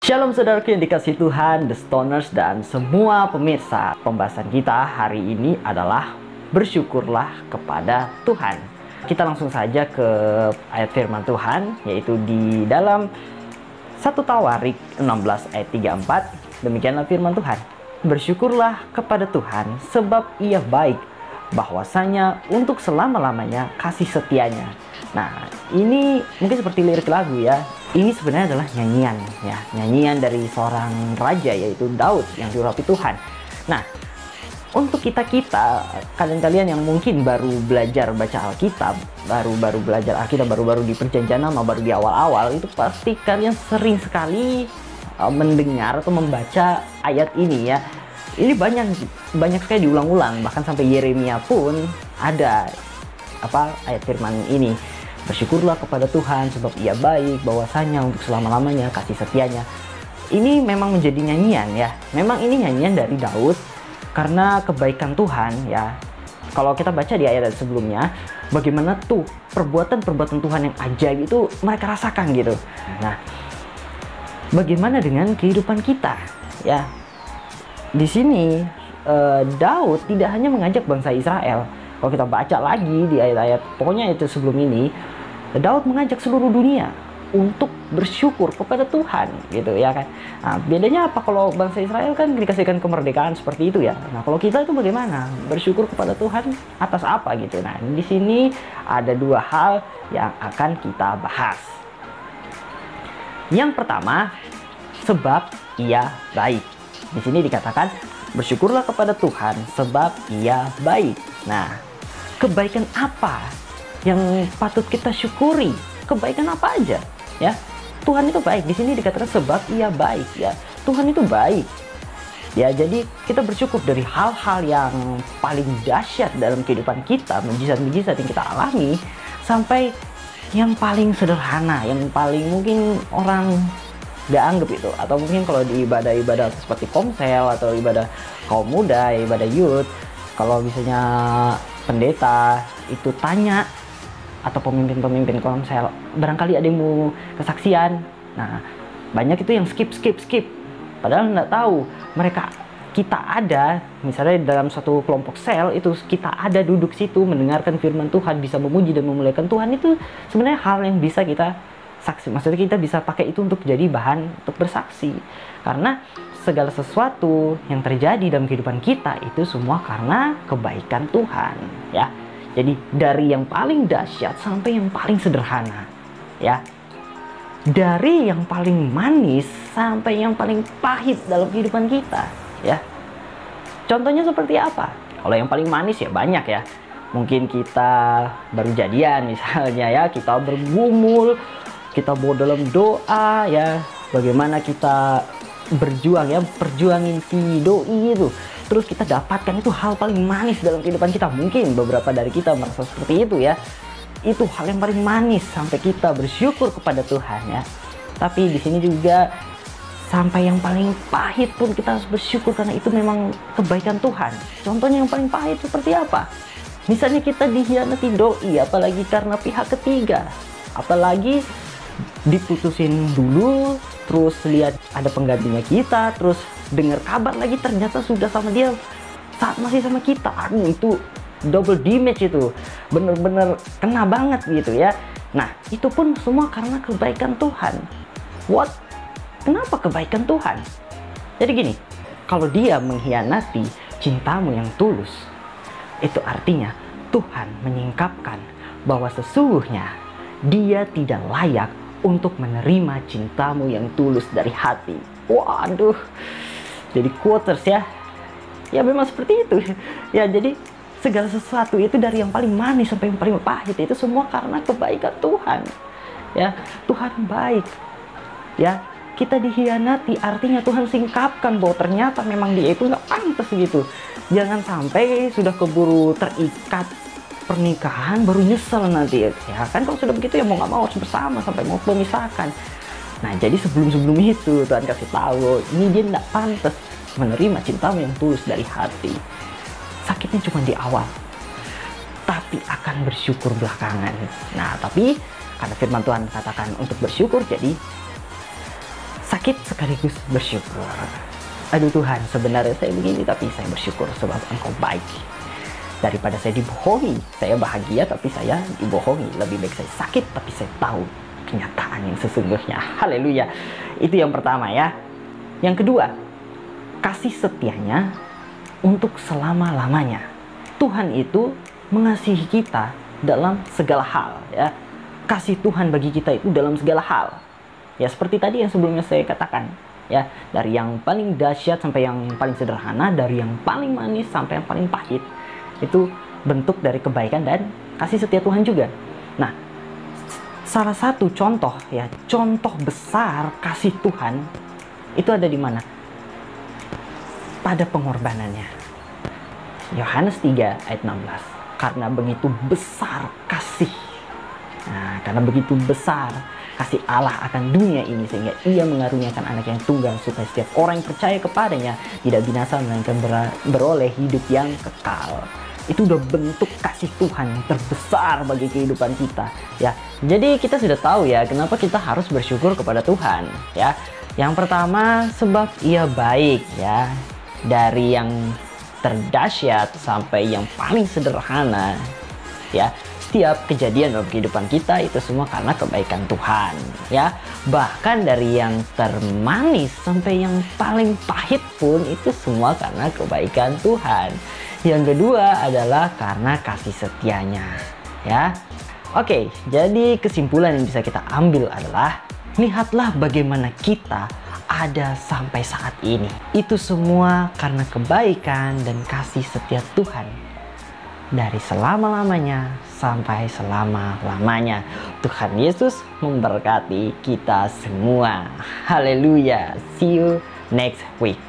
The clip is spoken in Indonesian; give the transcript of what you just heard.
Shalom saudaraku yang dikasihi Tuhan, The Stoners, dan semua pemirsa. Pembahasan kita hari ini adalah bersyukurlah kepada Tuhan. Kita langsung saja ke ayat firman Tuhan, yaitu di dalam 1 Tawarik 16 ayat 34. Demikianlah firman Tuhan. Bersyukurlah kepada Tuhan sebab Ia baik, bahwasanya untuk selama-lamanya kasih setianya. Nah, ini mungkin seperti lirik lagu ya. Ini sebenarnya adalah nyanyian ya, nyanyian dari seorang raja yaitu Daud yang diurapi Tuhan. Nah, untuk kita-kita, kalian-kalian yang mungkin baru belajar baca Alkitab, baru belajar Alkitab, baru di Perjanjian Lama, baru di awal-awal, itu pasti kalian sering sekali mendengar atau membaca ayat ini ya. Ini banyak sekali diulang-ulang, bahkan sampai Yeremia pun ada ayat firman ini. Bersyukurlah kepada Tuhan sebab Ia baik, bahwasanya untuk selama-lamanya kasih setianya. Ini memang menjadi nyanyian ya. Memang ini nyanyian dari Daud karena kebaikan Tuhan ya. Kalau kita baca di ayat sebelumnya, bagaimana tuh perbuatan-perbuatan Tuhan yang ajaib itu mereka rasakan gitu. Nah, bagaimana dengan kehidupan kita ya? Di sini Daud tidak hanya mengajak bangsa Israel. Kalau kita baca lagi di ayat-ayat pokoknya itu sebelum ini, Daud mengajak seluruh dunia untuk bersyukur kepada Tuhan gitu ya kan. Nah, bedanya apa? Kalau bangsa Israel kan dikasihkan kemerdekaan seperti itu ya. Nah, kalau kita itu bagaimana? Bersyukur kepada Tuhan atas apa gitu. Nah, di sini ada dua hal yang akan kita bahas. Yang pertama, sebab Ia baik. Di sini dikatakan bersyukurlah kepada Tuhan sebab Ia baik. Nah, kebaikan apa yang patut kita syukuri? Kebaikan apa aja ya? Tuhan itu baik. Di sini dikatakan sebab Ia baik ya. Tuhan itu baik. Ya, jadi kita bersyukur dari hal-hal yang paling dahsyat dalam kehidupan kita, mujizat-mujizat yang kita alami, sampai yang paling sederhana, yang paling mungkin orang gak anggap itu. Atau mungkin kalau di ibadah-ibadah seperti komsel atau ibadah kaum muda, ibadah youth, kalau misalnya pendeta itu tanya atau pemimpin-pemimpin komsel, barangkali ada yang mau kesaksian. Nah, banyak itu yang skip. Padahal nggak tahu kita ada, misalnya dalam satu kelompok sel itu kita ada duduk situ mendengarkan firman Tuhan, bisa memuji dan memuliakan Tuhan. Itu sebenarnya hal yang bisa kita saksi. Maksudnya kita bisa pakai itu untuk jadi bahan untuk bersaksi. Karena segala sesuatu yang terjadi dalam kehidupan kita itu semua karena kebaikan Tuhan ya. Jadi dari yang paling dahsyat sampai yang paling sederhana ya. Dari yang paling manis sampai yang paling pahit dalam kehidupan kita ya. Contohnya seperti apa? Kalau yang paling manis ya banyak ya. Mungkin kita baru jadian misalnya ya, kita bergumul, kita bawa dalam doa ya, bagaimana kita berjuang ya, perjuangin si doi itu. Terus kita dapatkan itu hal paling manis dalam kehidupan kita. Mungkin beberapa dari kita merasa seperti itu ya. Itu hal yang paling manis sampai kita bersyukur kepada Tuhan ya. Tapi di sini juga sampai yang paling pahit pun kita harus bersyukur karena itu memang kebaikan Tuhan. Contohnya yang paling pahit seperti apa? Misalnya kita dikhianati doi, apalagi karena pihak ketiga, apalagi diputusin dulu, terus lihat ada penggantinya kita, terus dengar kabar lagi ternyata sudah sama dia saat masih sama kita. Aduh, itu double damage, itu bener-bener kena banget gitu ya. Nah, itu pun semua karena kebaikan Tuhan. What? Kenapa kebaikan Tuhan? Jadi gini, kalau dia mengkhianati cintamu yang tulus, itu artinya Tuhan menyingkapkan bahwa sesungguhnya dia tidak layak untuk menerima cintamu yang tulus dari hati. Waduh, jadi quotes ya. Ya memang seperti itu. Ya, jadi segala sesuatu itu dari yang paling manis sampai yang paling pahit itu semua karena kebaikan Tuhan. Ya, Tuhan baik. Ya, kita dikhianati artinya Tuhan singkapkan bahwa ternyata memang dia itu nggak pantas gitu. Jangan sampai sudah keburu terikat pernikahan baru nyesel nanti ya kan. Kalau sudah begitu ya mau nggak mau harus bersama sampai mau memisahkan. Nah, jadi sebelum itu Tuhan kasih tahu ini dia nggak pantas menerima cintamu yang tulus dari hati. Sakitnya cuma di awal, tapi akan bersyukur belakangan. Nah, tapi karena firman Tuhan katakan untuk bersyukur, jadi sakit sekaligus bersyukur. Aduh Tuhan, sebenarnya saya begini tapi saya bersyukur sebab Engkau baik. Daripada saya dibohongi, saya bahagia tapi saya dibohongi. Lebih baik saya sakit tapi saya tahu kenyataan yang sesungguhnya. Haleluya. Itu yang pertama ya. Yang kedua, kasih setianya untuk selama-lamanya. Tuhan itu mengasihi kita dalam segala hal ya. Kasih Tuhan bagi kita itu dalam segala hal. Ya seperti tadi yang sebelumnya saya katakan ya, dari yang paling dahsyat sampai yang paling sederhana, dari yang paling manis sampai yang paling pahit. Itu bentuk dari kebaikan dan kasih setia Tuhan juga. Nah, salah satu contoh ya, contoh besar kasih Tuhan itu ada di mana? Pada pengorbanannya. Yohanes 3 ayat 16. Karena begitu besar kasih. Nah, karena begitu besar kasih Allah akan dunia ini sehingga Ia mengaruniakan anak yang tunggal supaya setiap orang yang percaya kepadanya tidak binasa melainkan beroleh hidup yang kekal. Itu udah bentuk kasih Tuhan yang terbesar bagi kehidupan kita ya. Jadi kita sudah tahu ya kenapa kita harus bersyukur kepada Tuhan ya. Yang pertama sebab Ia baik ya. Dari yang terdahsyat sampai yang paling sederhana ya. Setiap kejadian dalam kehidupan kita itu semua karena kebaikan Tuhan ya. Bahkan dari yang termanis sampai yang paling pahit pun itu semua karena kebaikan Tuhan. Yang kedua adalah karena kasih setianya ya. Oke, jadi kesimpulan yang bisa kita ambil adalah lihatlah bagaimana kita ada sampai saat ini. Itu semua karena kebaikan dan kasih setia Tuhan. Dari selama-lamanya sampai selama-lamanya. Tuhan Yesus memberkati kita semua. Haleluya. See you next week.